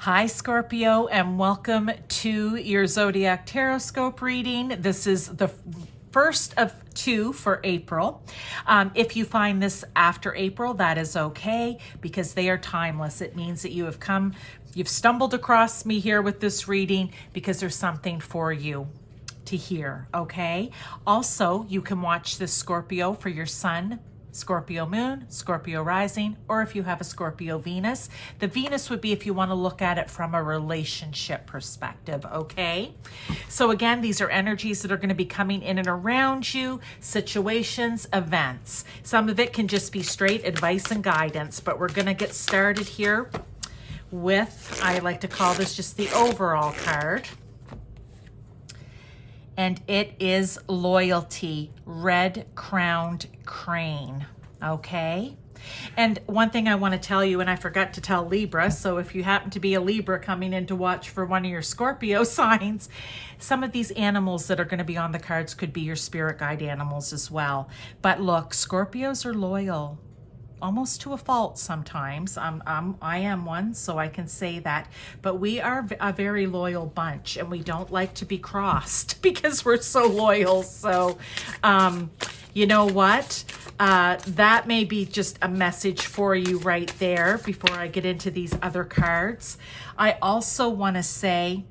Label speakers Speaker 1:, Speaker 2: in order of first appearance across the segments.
Speaker 1: Hi Scorpio, and welcome to your Zodiac Tarotscope reading. This is the first of two for April. If you find this after April, that is okay because they are timeless. It means that you've stumbled across me here with this reading because there's something for you to hear, okay? Also, you can watch this Scorpio for your sun, Scorpio moon, Scorpio rising, or if you have a Scorpio Venus. The Venus would be if you want to look at it from a relationship perspective, okay? So again, these are energies that are going to be coming in and around you, situations, events. Some of it can just be straight advice and guidance, but we're going to get started here with, I like to call this just the overall card. And it is Loyalty, red-crowned crane, okay? And one thing I want to tell you, and I forgot to tell Libra, so if you happen to be a Libra coming in to watch for one of your Scorpio signs, some of these animals that are going to be on the cards could be your spirit guide animals as well. But look, Scorpios are loyal. Almost to a fault sometimes. I am one, so I can say that. But we are a very loyal bunch, and we don't like to be crossed because we're so loyal. So, you know what? That may be just a message for you right there before I get into these other cards. I also want to say,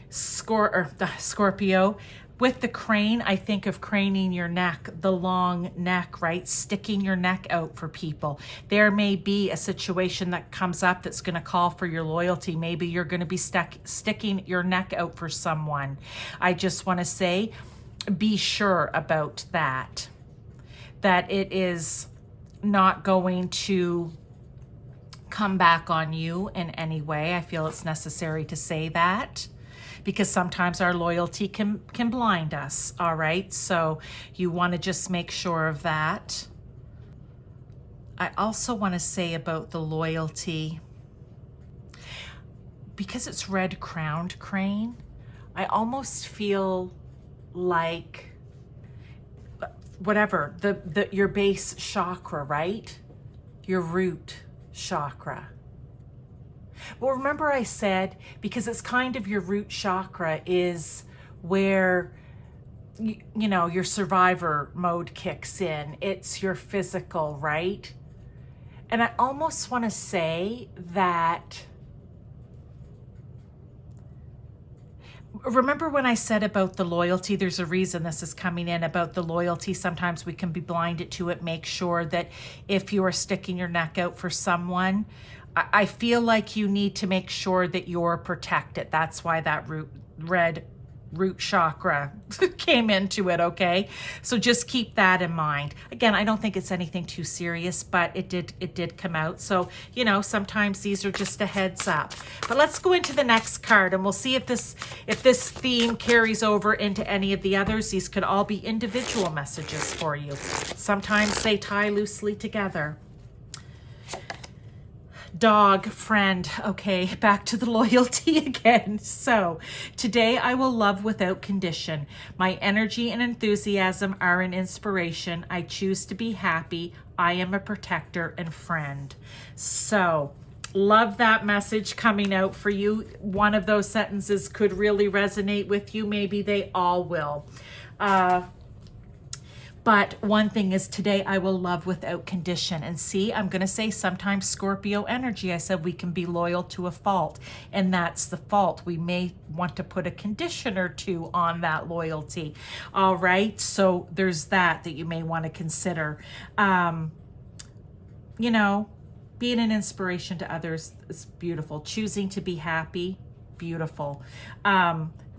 Speaker 1: Scorpio, with the crane, I think of craning your neck, the long neck, right? Sticking your neck out for people. There may be a situation that comes up that's going to call for your loyalty. Maybe you're going to be sticking your neck out for someone. I just want to say, be sure about that it is not going to come back on you in any way. I feel it's necessary to say that, because sometimes our loyalty can blind us, all right? So you want to just make sure of that. I also want to say about the loyalty, because it's red-crowned crane, I almost feel like whatever, your base chakra, right? Your root chakra. Well, remember I said, because it's kind of your root chakra is where, you know, your survivor mode kicks in. It's your physical, right? And I almost want to say that, remember when I said about the loyalty, there's a reason this is coming in about the loyalty. Sometimes we can be blinded to it. Make sure that if you are sticking your neck out for someone, I feel like you need to make sure that you're protected. That's why that red root chakra came into it, okay? So just keep that in mind. Again, I don't think it's anything too serious, but it did come out. So, you know, sometimes these are just a heads up. But let's go into the next card and we'll see if this theme carries over into any of the others. These could all be individual messages for you. Sometimes they tie loosely together. Dog, friend. Okay, back to the loyalty again. So today I will love without condition. My energy and enthusiasm are an inspiration. I choose to be happy. I am a protector and friend. So love that message coming out for you. One of those sentences could really resonate with you. Maybe they all will. But one thing is, today I will love without condition. And see, I'm going to say sometimes Scorpio energy, I said we can be loyal to a fault. And that's the fault. We may want to put a condition or two on that loyalty. All right. So there's that you may want to consider. You know, being an inspiration to others is beautiful. Choosing to be happy, beautiful.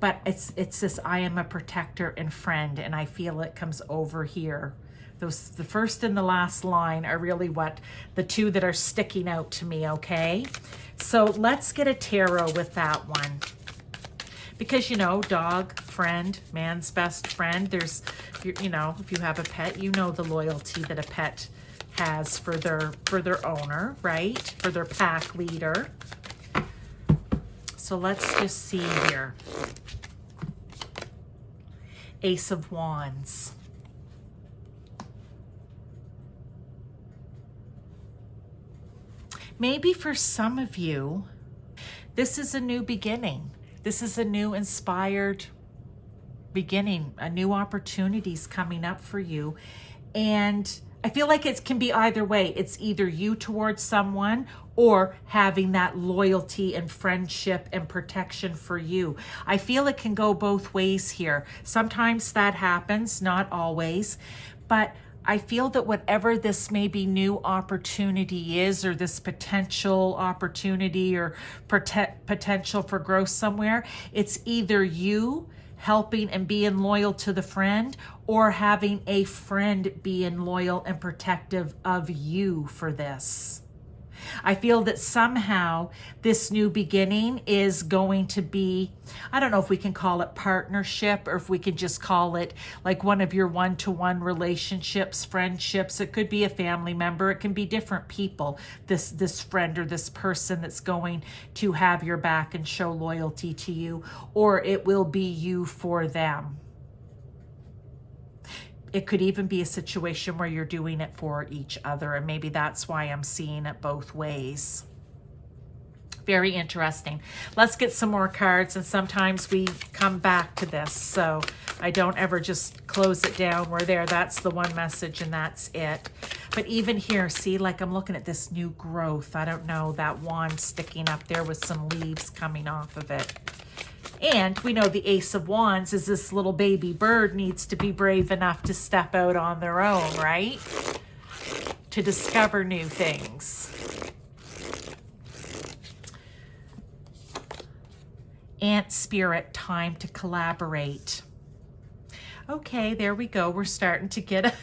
Speaker 1: But it's this, I am a protector and friend, and I feel it comes over here. The first and the last line are really what the two that are sticking out to me, okay? So let's get a tarot with that one. Because, you know, dog, friend, man's best friend, there's, you know, if you have a pet, you know the loyalty that a pet has for their owner, right? For their pack leader. So let's just see here. Ace of Wands. Maybe for some of you, This is a new beginning. This is a new inspired beginning, a new opportunities coming up for you. And I feel like it can be either way. It's either you towards someone or having that loyalty and friendship and protection for you. I feel it can go both ways here. Sometimes that happens, not always, but I feel that whatever this maybe new opportunity is, or this potential opportunity or potential for growth somewhere, it's either you helping and being loyal to the friend, or having a friend being loyal and protective of you for this. I feel that somehow this new beginning is going to be, I don't know if we can call it partnership, or if we can just call it like one of your one-to-one relationships, friendships. It could be a family member. It can be different people, this friend or this person that's going to have your back and show loyalty to you, or it will be you for them. It could even be a situation where you're doing it for each other, and maybe that's why I'm seeing it both ways. Very interesting. Let's get some more cards, and sometimes we come back to this, so I don't ever just close it down. We're there. That's the one message, and that's it. But even here, see, like I'm looking at this new growth. I don't know, that wand sticking up there with some leaves coming off of it. And we know the Ace of Wands is this little baby bird needs to be brave enough to step out on their own, right? To discover new things. Ant spirit, time to collaborate. Okay, there we go. We're starting to get,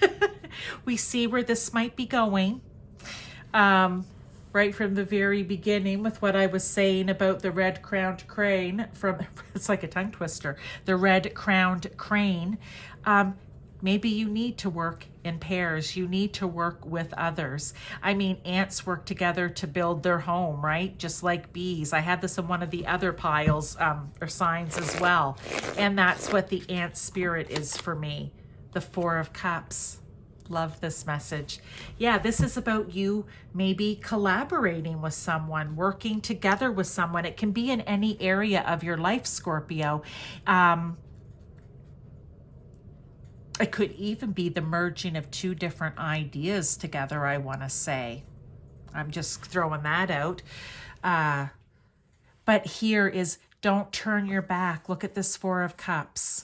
Speaker 1: we see where this might be going. Right from the very beginning with what I was saying about the red-crowned crane from, it's like a tongue twister, the red-crowned crane. Maybe you need to work in pairs. You need to work with others. I mean, ants work together to build their home, right? Just like bees. I had this in one of the other piles or signs as well. And that's what the ant spirit is for me. The Four of Cups. Love this message. Yeah, this is about you maybe collaborating with someone, working together with someone. It can be in any area of your life, Scorpio. It could even be the merging of two different ideas together, I want to say. I'm just throwing that out. But here is, don't turn your back. Look at this Four of Cups.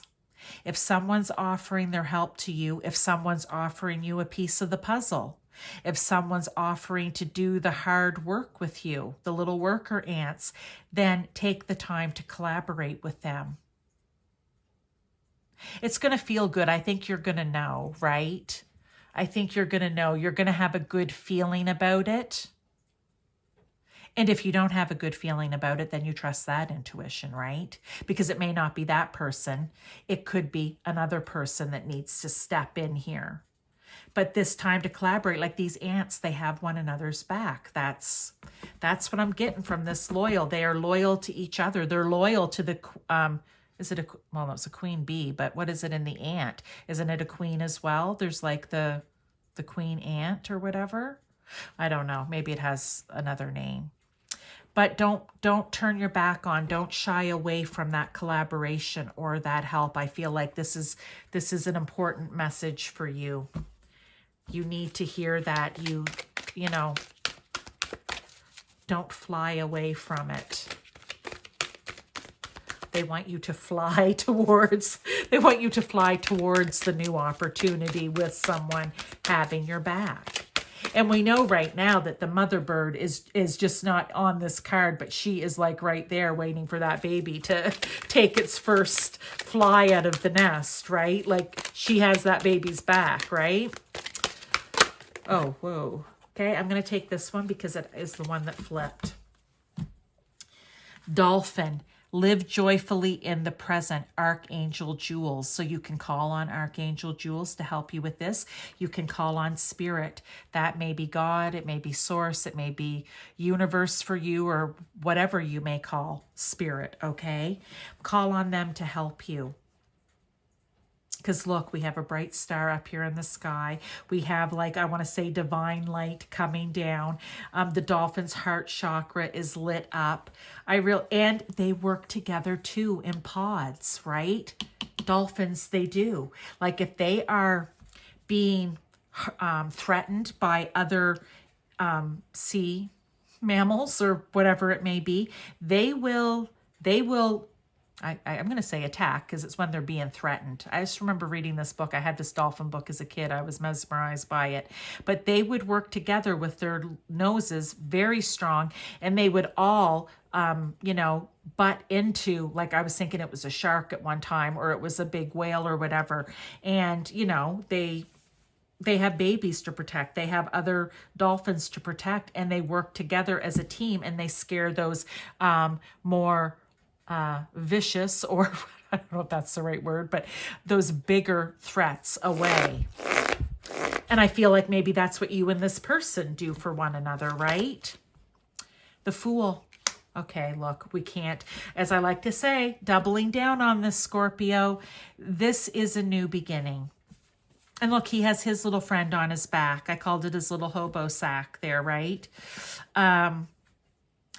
Speaker 1: If someone's offering their help to you, if someone's offering you a piece of the puzzle, if someone's offering to do the hard work with you, the little worker ants, then take the time to collaborate with them. It's going to feel good. I think you're going to know, right? I think you're going to know. You're going to have a good feeling about it. And if you don't have a good feeling about it, then you trust that intuition, right? Because it may not be that person. It could be another person that needs to step in here. But this time to collaborate, like these ants, they have one another's back. That's what I'm getting from this loyal. They are loyal to each other. They're loyal to the, is it a, well, it's a queen bee, but what is it in the ant? Isn't it a queen as well? There's like the queen ant or whatever. I don't know. Maybe it has another name. But don't turn your back on, don't shy away from that collaboration or that help. I feel like this is an important message for you. You need to hear that. You know, don't fly away from it. They want you to fly towards the new opportunity with someone having your back. And we know right now that the mother bird is just not on this card, but she is like right there waiting for that baby to take its first fly out of the nest, right? Like she has that baby's back, right? Oh, whoa. Okay, I'm going to take this one because it is the one that flipped. Dolphin. Live joyfully in the present, Archangel Jules. So you can call on Archangel Jules to help you with this. You can call on Spirit. That may be God, it may be Source, it may be Universe for you, or whatever you may call Spirit, okay? Call on them to help you. Because look, we have a bright star up here in the sky. We have, like, I want to say divine light coming down. The dolphin's heart chakra is lit up. And they work together too in pods, right? Dolphins, they do. Like if they are being threatened by other sea mammals or whatever it may be, they will I'm going to say attack because it's when they're being threatened. I just remember reading this book. I had this dolphin book as a kid. I was mesmerized by it. But they would work together with their noses very strong, and they would all, butt into, like I was thinking it was a shark at one time, or it was a big whale or whatever. And, they have babies to protect. They have other dolphins to protect, and they work together as a team, and they scare those more vicious, or I don't know if that's the right word, but those bigger threats away. And I feel like maybe that's what you and this person do for one another, right? The Fool. Okay, look, we can't, as I like to say, doubling down on this, Scorpio. This is a new beginning. And look, he has his little friend on his back. I called it his little hobo sack there, right?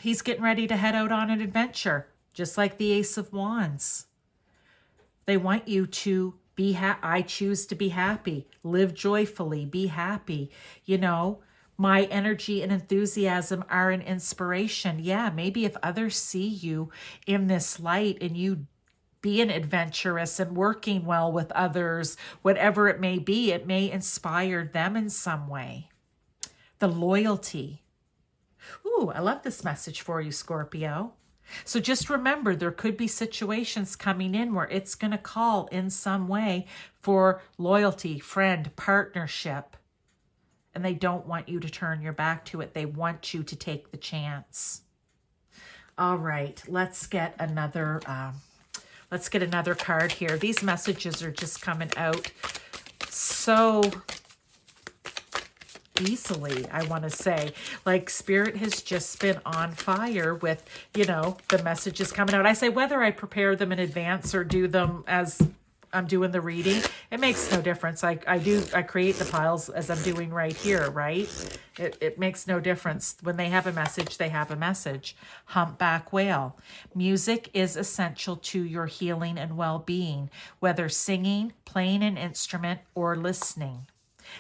Speaker 1: He's getting ready to head out on an adventure. Just like the Ace of Wands. They want you to be I choose to be happy. Live joyfully. Be happy. My energy and enthusiasm are an inspiration. Yeah, maybe if others see you in this light and you being adventurous and working well with others, whatever it may inspire them in some way. The loyalty. Ooh, I love this message for you, Scorpio. So just remember, there could be situations coming in where it's going to call in some way for loyalty, friend, partnership. And they don't want you to turn your back to it. They want you to take the chance. All right, let's get another card here. These messages are just coming out so easily, I want to say. Like Spirit has just been on fire with, the messages coming out. I say whether I prepare them in advance or do them as I'm doing the reading, it makes no difference. I create the piles as I'm doing right here, right? It makes no difference. When they have a message, they have a message. Humpback whale. Music is essential to your healing and well-being, whether singing, playing an instrument, or listening.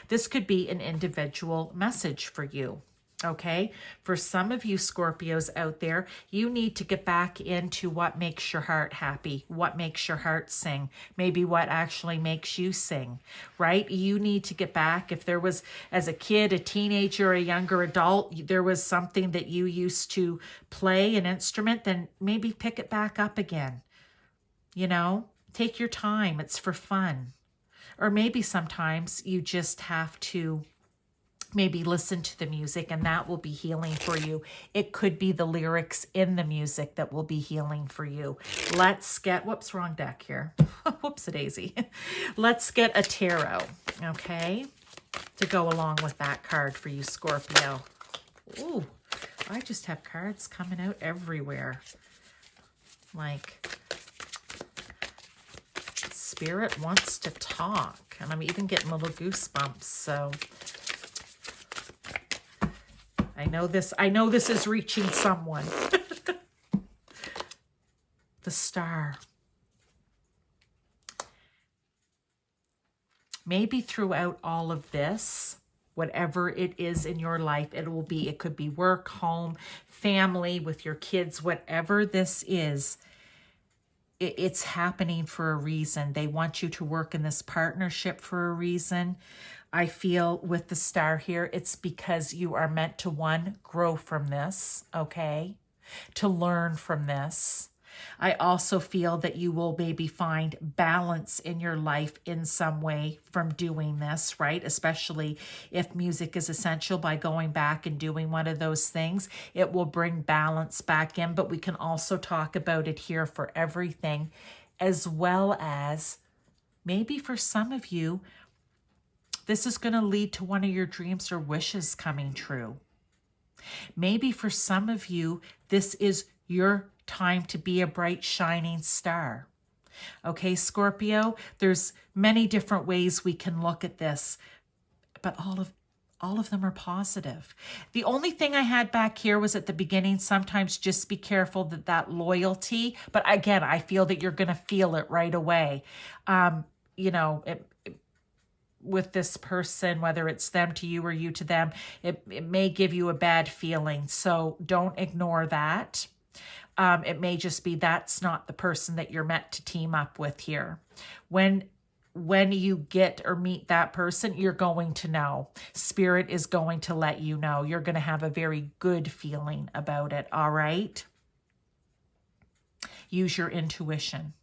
Speaker 1: This could be an individual message for you, okay? For some of you Scorpios out there, you need to get back into what makes your heart happy, what makes your heart sing, maybe what actually makes you sing, right? You need to get back. If there was, as a kid, a teenager, a younger adult, there was something that you used to play, an instrument, then maybe pick it back up again. Take your time. It's for fun. Or maybe sometimes you just have to maybe listen to the music, and that will be healing for you. It could be the lyrics in the music that will be healing for you. Let's get, whoops, wrong deck here. Whoops-a-daisy. Let's get a tarot, okay, to go along with that card for you, Scorpio. Ooh, I just have cards coming out everywhere. Like, Spirit wants to talk, and I'm even getting little goosebumps. So I know this is reaching someone. The Star. Maybe throughout all of this, whatever it is in your life, it could be work, home, family, with your kids, whatever this is, it's happening for a reason. They want you to work in this partnership for a reason. I feel with the Star here, it's because you are meant to, one, grow from this, okay? To learn from this. I also feel that you will maybe find balance in your life in some way from doing this, right? Especially if music is essential, by going back and doing one of those things, it will bring balance back in. But we can also talk about it here for everything, as well as maybe for some of you, this is going to lead to one of your dreams or wishes coming true. Maybe for some of you, this is your time to be a bright, shining star. Okay, Scorpio, there's many different ways we can look at this, but all of them are positive. The only thing I had back here was at the beginning, sometimes just be careful that loyalty, but again, I feel that you're going to feel it right away. You know, with this person, whether it's them to you or you to them, it may give you a bad feeling. So don't ignore that. It may just be that's not the person that you're meant to team up with here. When you get or meet that person, you're going to know. Spirit is going to let you know. You're going to have a very good feeling about it, all right? Use your intuition.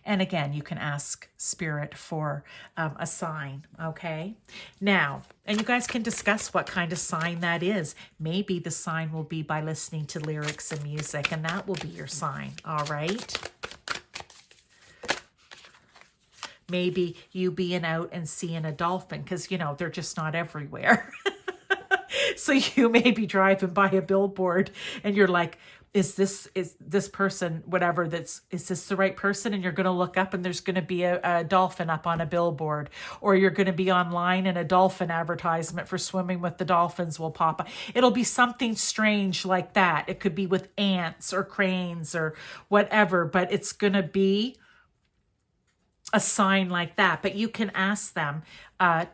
Speaker 1: And again, you can ask Spirit for a sign, okay? Now, and you guys can discuss what kind of sign that is. Maybe the sign will be by listening to lyrics and music, and that will be your sign, all right? Maybe you being out and seeing a dolphin, because, you know, they're just not everywhere. So you may be driving by a billboard and you're like, is this person, whatever, is this the right person? And you're going to look up and there's going to be a dolphin up on a billboard, or you're going to be online and a dolphin advertisement for swimming with the dolphins will pop up. It'll be something strange like that. It could be with ants or cranes or whatever, but it's going to be a sign like that. But you can ask them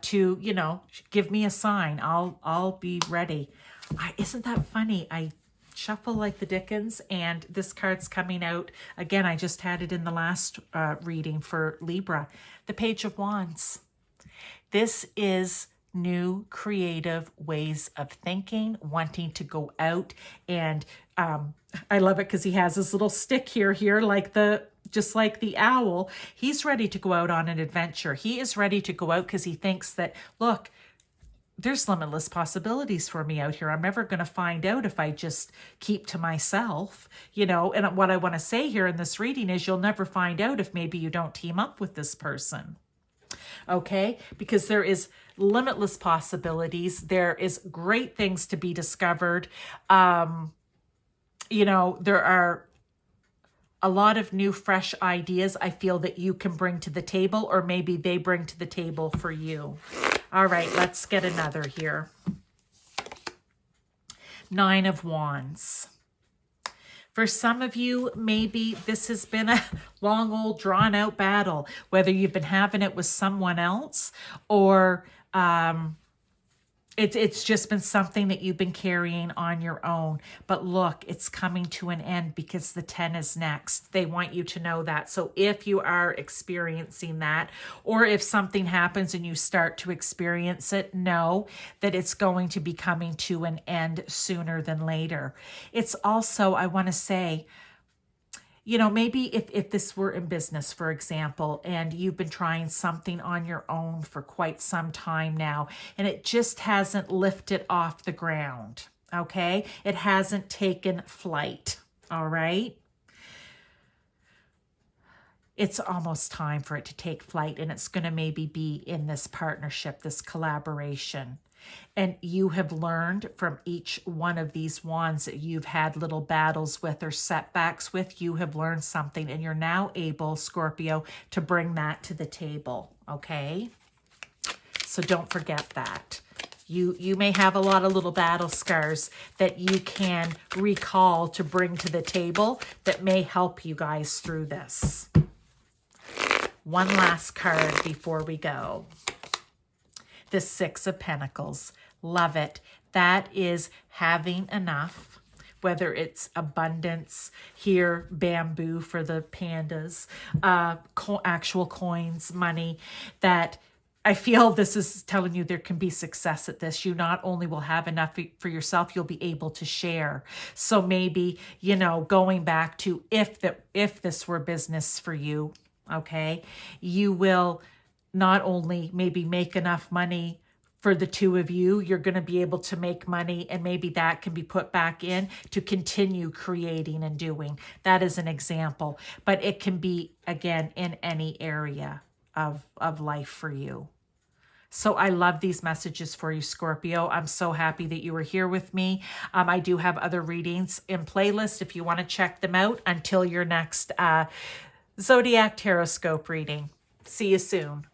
Speaker 1: to, you know, give me a sign. I'll be ready. Isn't that funny? I shuffle like the Dickens, and this card's coming out again. I just had it in the last reading for Libra, the Page of Wands. This is new creative ways of thinking, wanting to go out, and I love it because he has his little stick here like just like the owl. He's ready to go out on an adventure. He is ready to go out because he thinks that, look, there's limitless possibilities for me out here. I'm never going to find out if I just keep to myself, you know. And what I want to say here in this reading is you'll never find out if maybe you don't team up with this person. Okay? Because there is limitless possibilities. There is great things to be discovered. You know, there are a lot of new, fresh ideas I feel that you can bring to the table, or maybe they bring to the table for you. All right, let's get another here. 9 of Wands. For some of you, maybe this has been a long, old, drawn-out battle, whether you've been having it with someone else or it's just been something that you've been carrying on your own. But look, it's coming to an end because the 10 is next. They want you to know that. So if you are experiencing that, or if something happens and you start to experience it, know that it's going to be coming to an end sooner than later. It's also, I want to say, you know, maybe if this were in business, for example, and you've been trying something on your own for quite some time now, and it just hasn't lifted off the ground, okay? It hasn't taken flight, all right? It's almost time for it to take flight, and it's going to maybe be in this partnership, this collaboration. And you have learned from each one of these wands that you've had little battles with or setbacks with. You have learned something, and you're now able, Scorpio, to bring that to the table, okay? So don't forget that. You may have a lot of little battle scars that you can recall to bring to the table that may help you guys through this. One last card before we go. The 6 of Pentacles. Love it. That is having enough, whether it's abundance here, bamboo for the pandas, actual coins, money, that I feel this is telling you there can be success at this. You not only will have enough for yourself, you'll be able to share. So maybe, you know, going back to if this were business for you, okay, you will not only maybe make enough money for the two of you, you're going to be able to make money, and maybe that can be put back in to continue creating and doing. That is an example, but it can be, again, in any area of life for you. So I love these messages for you, Scorpio. I'm so happy that you were here with me. I do have other readings in playlist if you want to check them out until your next Zodiac Tarotscope reading. See you soon.